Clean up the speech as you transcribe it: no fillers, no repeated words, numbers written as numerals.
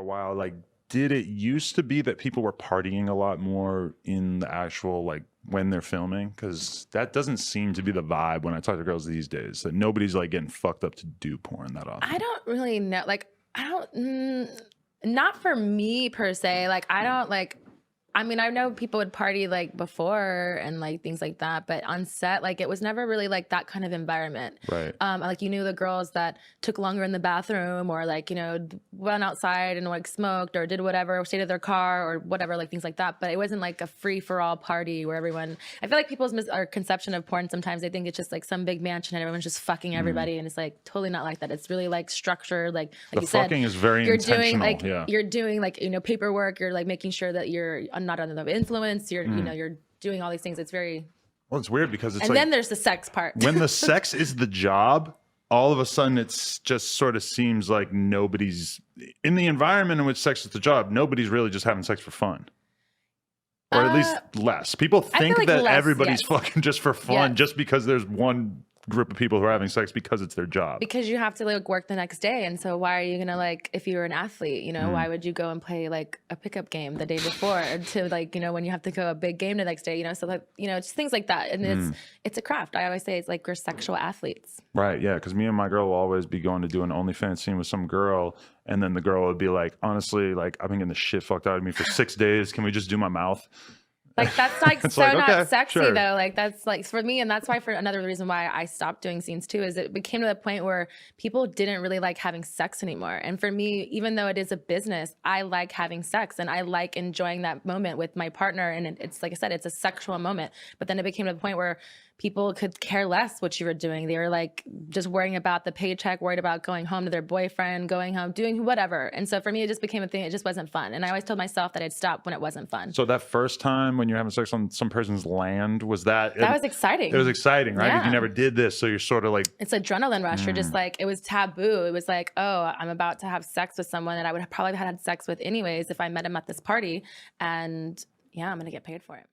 a while, like, did it used to be that people were partying a lot more in the actual, like, when they're filming? Because that doesn't seem to be the vibe when I talk to girls these days, that nobody's like getting fucked up to do porn that often. I don't really know. Like, I don't, not for me per se. Like, I don't like, I mean, I know people would party like before and like things like that, but on set, like it was never really like that kind of environment. Right. Like you knew the girls that took longer in the bathroom or like, you know, went outside and like smoked or did whatever, stayed at their car or whatever, like things like that. But it wasn't like a free for all party where everyone, I feel like people's conception of porn, sometimes they think it's just like some big mansion and everyone's just fucking everybody. And it's like totally not like that. It's really like structured. Like The you said, fucking is very you're intentional. doing like, Yeah. you're doing like, you know, paperwork. You're like making sure that you're not under the influence. You're, you know, you're doing all these things. It's very, Well, it's weird because it's and like, then there's the sex part. when the sex is the job, all of a sudden it's just sort of seems like nobody's in the environment in which sex is the job. Nobody's really just having sex for fun. Or at least less. People think like that less, everybody's yes. fucking just for fun, Yes. just because there's one group of people who are having sex because it's their job. Because you have to like work the next day. And so why are you gonna like, if you were an athlete, you know, why would you go and play like a pickup game the day before to like, you know, when you have to go a big game the next day, you know, so like, you know, just things like that. And it's a craft. I always say it's like we're sexual athletes. Right, yeah, because me and my girl will always be going to do an OnlyFans scene with some girl, and then the girl would be like, honestly, like, I've been getting the shit fucked out of me for 6 days. Can we just do my mouth? Like that's like so like, not okay, sexy sure. though. Like that's like for me, and that's why for another reason why I stopped doing scenes too is it became to the point where people didn't really like having sex anymore. And for me, even though it is a business, I like having sex and I like enjoying that moment with my partner. And it's like I said, it's a sexual moment. But then it became to the point where people could care less what you were doing. They were like just worrying about the paycheck, worried about going home to their boyfriend, going home, doing whatever. And so for me, it just became a thing. It just wasn't fun. And I always told myself that I'd stop when it wasn't fun. So that first time when you're having sex on some person's land, was that... That was exciting. It was exciting, right? Yeah. If you never did this, so you're sort of like... It's adrenaline rush. You're just like, it was taboo. It was like, oh, I'm about to have sex with someone that I would have probably had sex with anyways if I met him at this party. And yeah, I'm going to get paid for it.